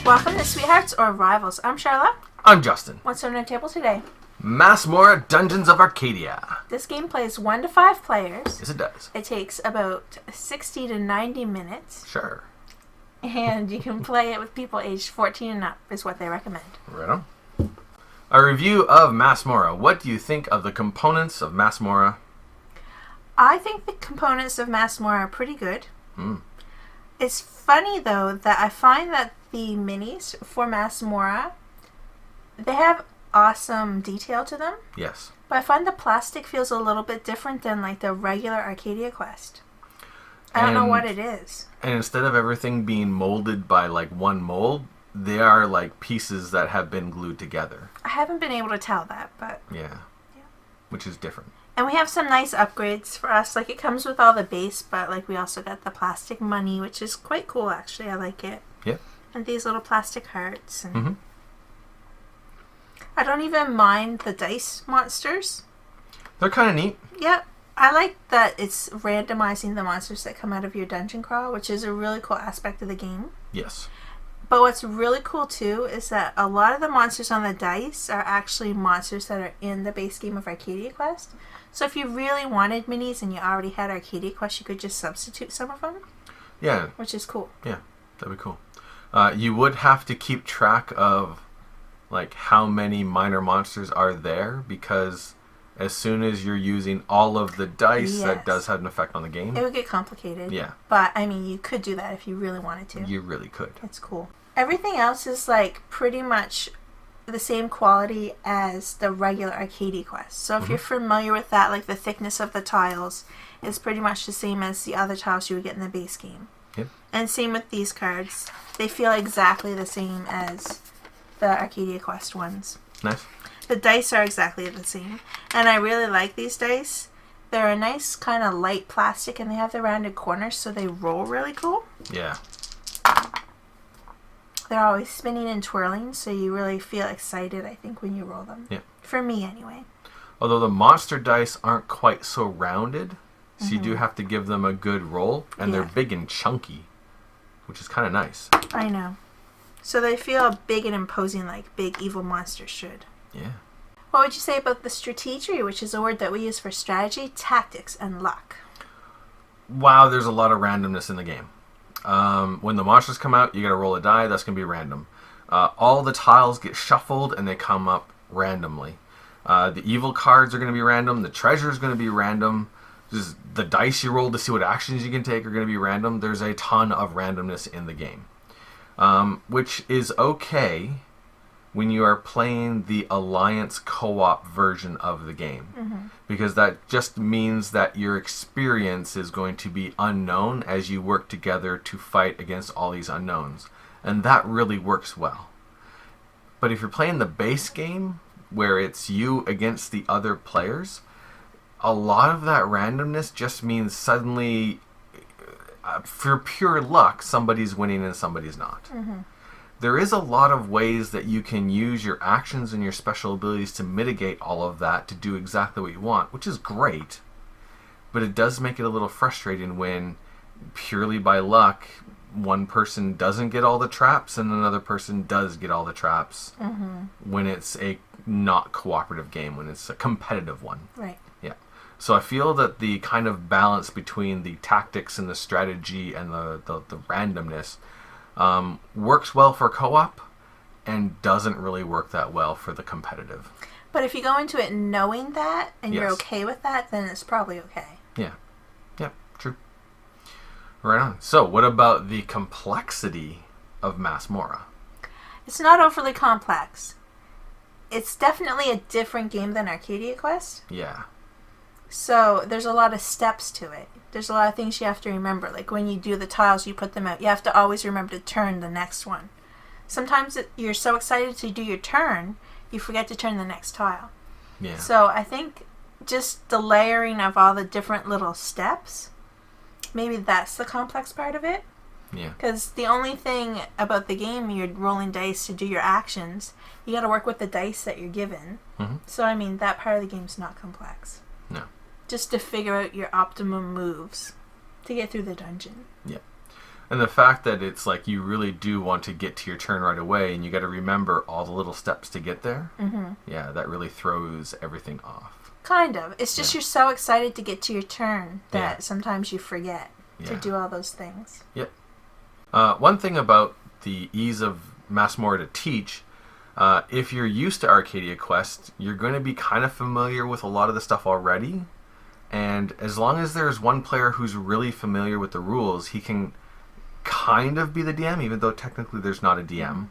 Welcome to Sweethearts or Rivals. I'm Charla. I'm Justin. What's on our table today? Masmorra Dungeons of Arcadia. This game plays 1 to 5 players. Yes, it does. It takes about 60 to 90 minutes. Sure. And you can play it with people aged 14 and up is what they recommend. Right on. A review of Masmorra. What do you think of the components of Masmorra? I think the components of Masmorra are pretty good. Mm. It's funny, though, that I find that the minis for Masmorra, they have awesome detail to them. Yes. But I find the plastic feels a little bit different than like the regular Arcadia Quest. I don't know what it is. And instead of everything being molded by like one mold, they are like pieces that have been glued together. I haven't been able to tell that, but... Yeah. Which is different. And we have some nice upgrades for us. Like, it comes with all the base, but like we also got the plastic money, which is quite cool, actually. I like it. Yeah. And these little plastic hearts. And Mm-hmm. I don't even mind the dice monsters. They're kind of neat. Yep. I like that it's randomizing the monsters that come out of your dungeon crawl, which is a really cool aspect of the game. Yes. But what's really cool, too, is that a lot of the monsters on the dice are actually monsters that are in the base game of Arcadia Quest. So if you really wanted minis and you already had Arcadia Quest, you could just substitute some of them. Yeah. Which is cool. Yeah, that'd be cool. You would have to keep track of like how many minor monsters are there, because as soon as you're using all of the dice, Yes. that does have an effect on the game. It would get complicated. Yeah. But, I mean, you could do that if you really wanted to. You really could. It's cool. Everything else is, like, pretty much the same quality as the regular Arcadia Quest. So if you're familiar with that, like, the thickness of the tiles is pretty much the same as the other tiles you would get in the base game. Yep. And same with these cards. They feel exactly the same as the Arcadia Quest ones. Nice. The dice are exactly the same. And I really like these dice. They're a nice kind of light plastic, and they have the rounded corners, so they roll really cool. Yeah. They're always spinning and twirling, so you really feel excited, I think, when you roll them. Yeah. For me, anyway. Although the monster dice aren't quite so rounded, so you do have to give them a good roll, and they're big and chunky, which is kind of nice. I know. So they feel big and imposing like big evil monsters should. Yeah. What would you say about the strategy, which is a word that we use for strategy, tactics, and luck? Wow, there's a lot of randomness in the game. When the monsters come out, you gotta roll a die. That's gonna be random. All the tiles get shuffled and they come up randomly. The evil cards are gonna be random. The treasure is gonna be random. Just the dice you roll to see what actions you can take are gonna be random. There's a ton of randomness in the game, which is okay when you are playing the Alliance co-op version of the game. Because that just means that your experience is going to be unknown as you work together to fight against all these unknowns. And that really works well. But if you're playing the base game, where it's you against the other players, a lot of that randomness just means suddenly, for pure luck, somebody's winning and somebody's not. There is a lot of ways that you can use your actions and your special abilities to mitigate all of that to do exactly what you want, which is great. But it does make it a little frustrating when, purely by luck, one person doesn't get all the traps and another person does get all the traps when it's a not cooperative game, when it's a competitive one. Right. Yeah. So I feel that the kind of balance between the tactics and the strategy and the randomness works well for co-op and doesn't really work that well for the competitive. But if you go into it knowing that and you're okay with that, then it's probably okay. Yeah. Yeah, true. Right on. So what about the complexity of Masmorra? It's not overly complex. It's definitely a different game than Arcadia Quest. Yeah. So there's a lot of steps to it. There's a lot of things you have to remember. Like when you do the tiles, you put them out. You have to always remember to turn the next one. Sometimes you're so excited to do your turn, you forget to turn the next tile. Yeah. So I think just the layering of all the different little steps, maybe that's the complex part of it. Yeah. Because the only thing about the game, you're rolling dice to do your actions. You got to work with the dice that you're given. Mm-hmm. So, I mean, that part of the game's not complex. No. Just to figure out your optimum moves to get through the dungeon. Yeah. And the fact that it's like you really do want to get to your turn right away, and you got to remember all the little steps to get there. Mm-hmm. Yeah, that really throws everything off. Kind of. It's just you're so excited to get to your turn that Yeah. sometimes you forget to Yeah. do all those things. Yep. One thing about the ease of Masmorra to teach, if you're used to Arcadia Quest, you're going to be kind of familiar with a lot of the stuff already. And as long as there's one player who's really familiar with the rules, he can kind of be the DM, even though technically there's not a DM.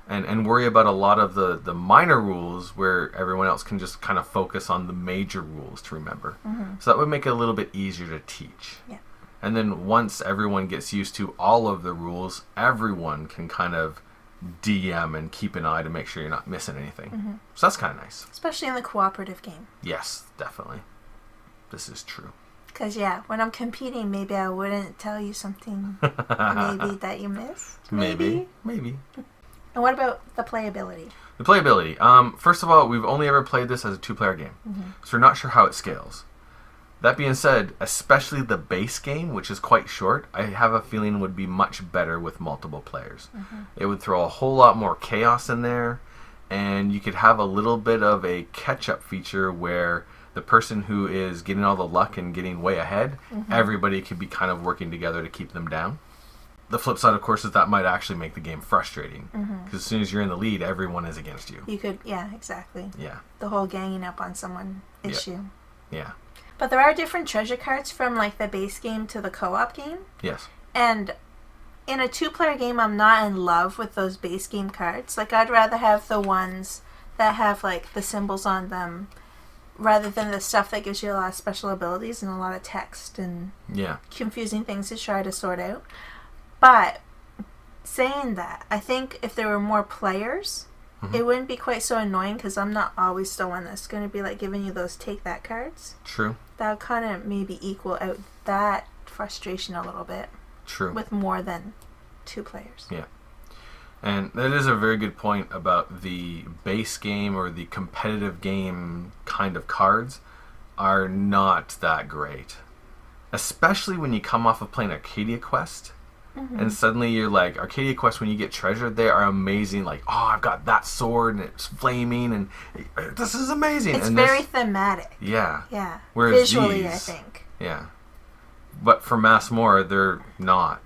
And worry about a lot of the minor rules where everyone else can just kind of focus on the major rules to remember. Mm-hmm. So that would make it a little bit easier to teach. Yeah. And then once everyone gets used to all of the rules, everyone can kind of DM and keep an eye to make sure you're not missing anything. Mm-hmm. So that's kind of nice. Especially in the cooperative game. Yes, definitely. This is true. Because, yeah, when I'm competing, maybe I wouldn't tell you something maybe that you missed. Maybe. And what about the playability? The playability. First of all, we've only ever played this as a 2-player game. Mm-hmm. So we're not sure how it scales. That being said, especially the base game, which is quite short, I have a feeling would be much better with multiple players. Mm-hmm. It would throw a whole lot more chaos in there, and you could have a little bit of a catch-up feature where the person who is getting all the luck and getting way ahead, Mm-hmm. everybody could be kind of working together to keep them down. The flip side, of course, is that might actually make the game frustrating, because as soon as you're in the lead, everyone is against you. You could, yeah, exactly. Yeah, The whole ganging up on someone issue. yeah, But there are different treasure cards from like the base game to the co-op game. yes, And in a 2-player game, I'm not in love with those base game cards. Like, I'd rather have the ones that have like the symbols on them rather than the stuff that gives you a lot of special abilities and a lot of text and yeah, confusing things to try to sort out. But saying that, I think if there were more players, it wouldn't be quite so annoying because I'm not always the one that's going to be like giving you those take that cards. true, That would kind of maybe equal out that frustration a little bit true. with more than 2 players. Yeah. And that is a very good point about the base game or the competitive game kind of cards are not that great. Especially when you come off of playing Arcadia Quest. And suddenly you're like, Arcadia Quest, when you get treasure, they are amazing. Like, oh, I've got that sword and it's flaming and this is amazing. It's and very thematic. Yeah. Yeah. Whereas Visually, I these- think. Yeah. But for Masmorra, they're not.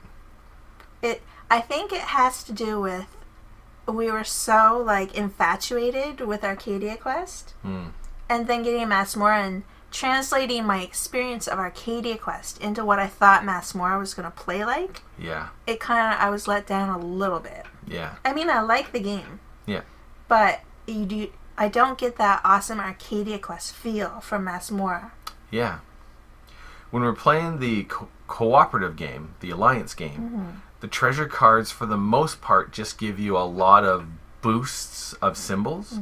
I think it has to do with we were so like infatuated with Arcadia Quest, and then getting Masmorra and translating my experience of Arcadia Quest into what I thought Masmorra was going to play like. Yeah. It kind of I was let down a little bit. Yeah. I mean, I like the game. Yeah. But I don't get that awesome Arcadia Quest feel from Masmorra. Yeah. When we're playing the cooperative game, the alliance game, the treasure cards for the most part just give you a lot of boosts of symbols,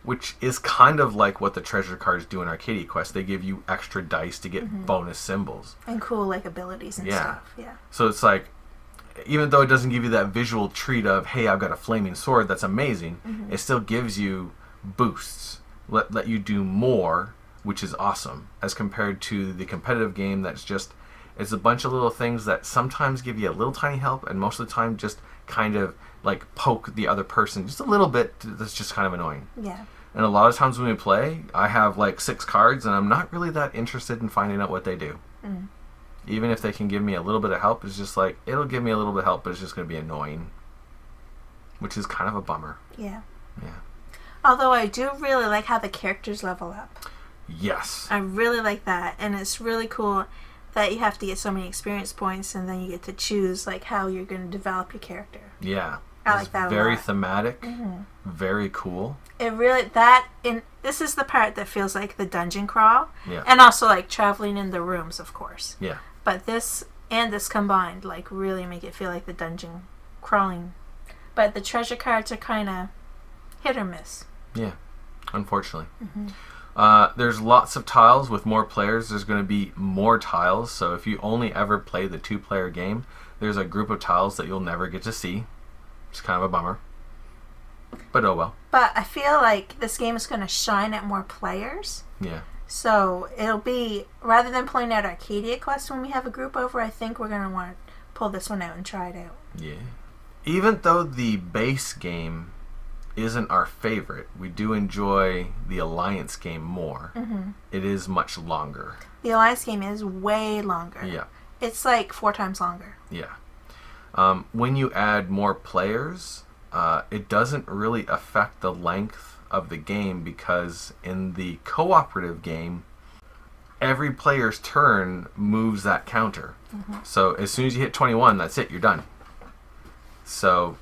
which is kind of like what the treasure cards do in Arcadia Quest. They give you extra dice to get bonus symbols. And cool like abilities and Yeah. stuff. Yeah. So it's like, even though it doesn't give you that visual treat of, hey, I've got a flaming sword, that's amazing, it still gives you boosts, let you do more, which is awesome, as compared to the competitive game that's just, it's a bunch of little things that sometimes give you a little tiny help, and most of the time just kind of like poke the other person just a little bit. That's just kind of annoying. Yeah. And a lot of times when we play, I have like 6 cards, and I'm not really that interested in finding out what they do. Even if they can give me a little bit of help, it's just like, it'll give me a little bit of help, but it's just going to be annoying, which is kind of a bummer. Yeah. Yeah. Although I do really like how the characters level up. Yes. I really like that, and it's really cool that you have to get so many experience points, and then you get to choose like how you're going to develop your character. Yeah. I like It's that a very lot. thematic, very cool. It really this is the part that feels like the dungeon crawl, Yeah. and also like traveling in the rooms, of course. Yeah. But this and this combined like really make it feel like the dungeon crawling. But the treasure cards are kind of hit or miss. Yeah. Unfortunately. There's lots of tiles. With more players, there's going to be more tiles. So if you only ever play the 2-player game, There's a group of tiles that you'll never get to see. It's kind of a bummer. But oh well. But I feel like this game is going to shine at more players. Yeah. So it'll be, rather than playing out Arcadia Quest when we have a group over, I think we're going to want to pull this one out and try it out. Yeah. Even though the base game isn't our favorite, we do enjoy the Alliance game more. Mm-hmm. It is much longer. The Alliance game is way longer. Yeah. It's like 4 times longer. Yeah. When you add more players, it doesn't really affect the length of the game, because in the cooperative game, every player's turn moves that counter. Mm-hmm. So as soon as you hit 21, that's it, you're done. So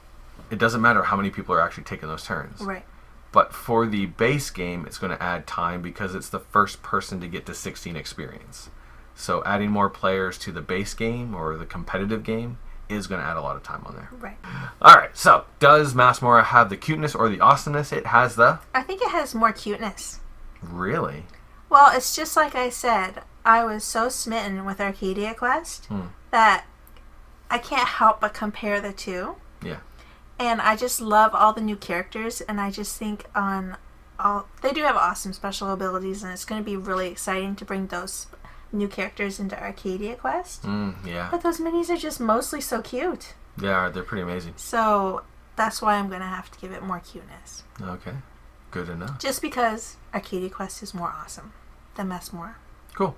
it doesn't matter how many people are actually taking those turns. Right. But for the base game, it's going to add time because it's the first person to get to 16 experience. So adding more players to the base game or the competitive game is going to add a lot of time on there. Right. All right, so does Masmorra have the cuteness or the awesomeness? It has the... I think it has more cuteness. Really? Well, it's just like I said, I was so smitten with Arcadia Quest that I can't help but compare the two. Yeah. And I just love all the new characters, and I just think they do have awesome special abilities, and it's going to be really exciting to bring those new characters into Arcadia Quest. Yeah. But those minis are just mostly so cute. Yeah, they're pretty amazing. So that's why I'm going to have to give it more cuteness. Okay. Good enough. Just because Arcadia Quest is more awesome than Masmorra. Cool.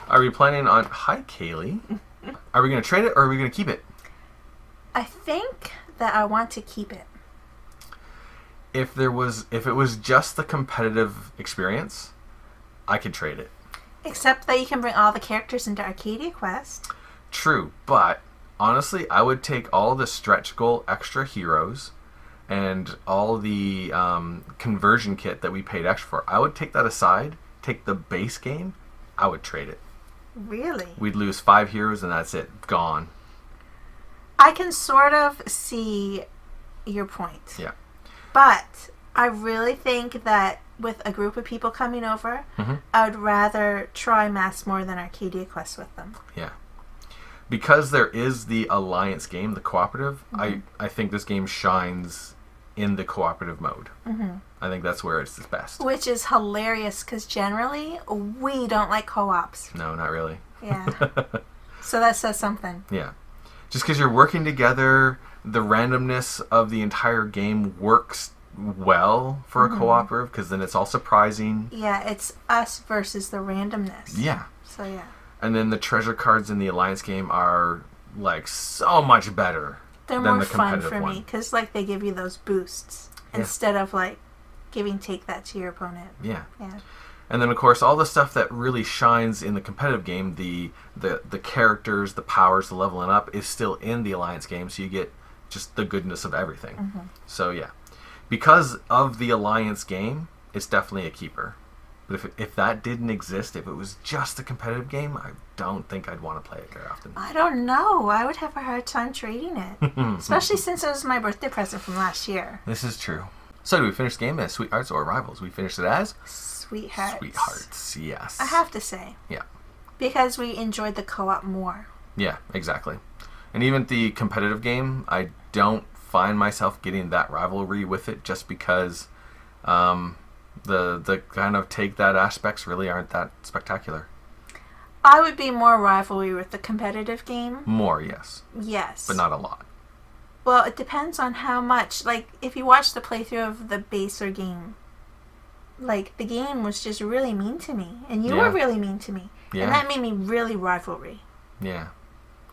Are we planning on... Hi, Kaylee. Are we going to trade it, or are we going to keep it? I think that I want to keep it. If it was just the competitive experience, I could trade it. Except that you can bring all the characters into Arcadia Quest. True, but honestly, I would take all the stretch goal extra heroes and all the conversion kit that we paid extra for. I would take that aside, take the base game, I would trade it. Really? We'd lose 5 heroes and that's it. Gone. I can sort of see your point. Yeah. But I really think that with a group of people coming over, I would rather try Masmorra than Arcadia Quest with them. Yeah. Because there is the Alliance game, the cooperative, I think this game shines in the cooperative mode. I think that's where it's the best. Which is hilarious, because generally, we don't like co-ops. No, not really. Yeah. So that says something. Yeah. Just because you're working together, the randomness of the entire game works well for a cooperative, because then it's all surprising. Yeah, it's us versus the randomness. Yeah. So yeah. And then the treasure cards in the Alliance game are like so much better. They're than more the fun competitive for one. me, because like they give you those boosts instead of like take that to your opponent. Yeah. Yeah. And then of course all the stuff that really shines in the competitive game, the characters, the powers, the leveling up, is still in the Alliance game, so you get just the goodness of everything. So yeah. Because of the Alliance game, it's definitely a keeper. But if that didn't exist, if it was just a competitive game, I don't think I'd want to play it very often. I don't know. I would have a hard time trading it. Especially since it was my birthday present from last year. This is true. So do we finish the game as Sweethearts or Rivals? We finished it as? Sweethearts. Sweethearts, yes. I have to say. Yeah. Because we enjoyed the co-op more. Yeah, exactly. And even the competitive game, I don't find myself getting that rivalry with it, just because the kind of take that aspects really aren't that spectacular. I would be more rivalry with the competitive game. More, yes. Yes. But not a lot. Well, it depends on how much. Like, if you watch the playthrough of the baser game, like, the game was just really mean to me. And you were really mean to me. Yeah. And that made me really rivalry. Yeah.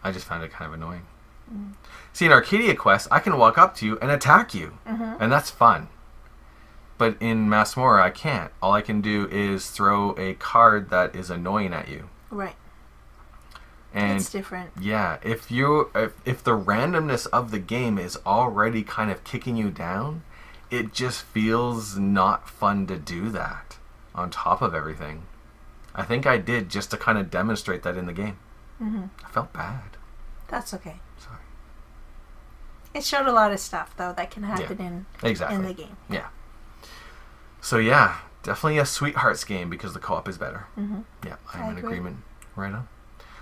I just found it kind of annoying. See, in Arcadia Quest, I can walk up to you and attack you. And that's fun. But in Masmorra, I can't. All I can do is throw a card that is annoying at you. Right. And it's different. Yeah, if the randomness of the game is already kind of kicking you down, it just feels not fun to do that on top of everything. I think I did, just to kind of demonstrate that in the game. I felt bad. That's okay. Sorry. It showed a lot of stuff, though, that can happen in the game. Yeah. So yeah, definitely a Sweethearts game because the co-op is better. Yeah, I'm in agreement. Right on.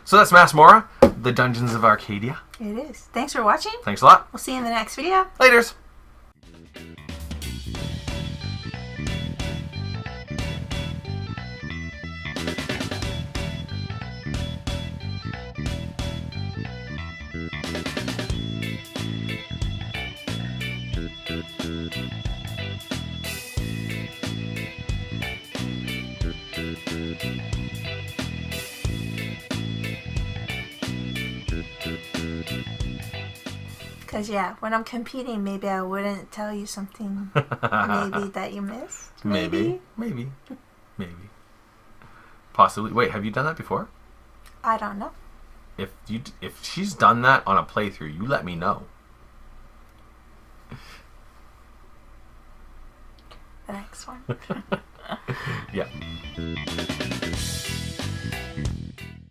So that's Masmorra, the Dungeons of Arcadia. It is. Thanks for watching. Thanks a lot. We'll see you in the next video. Laters. Because, yeah, when I'm competing, maybe I wouldn't tell you something maybe that you missed. Maybe. Possibly. Wait, have you done that before? I don't know. If she's done that on a playthrough, you let me know. The next one. Yeah.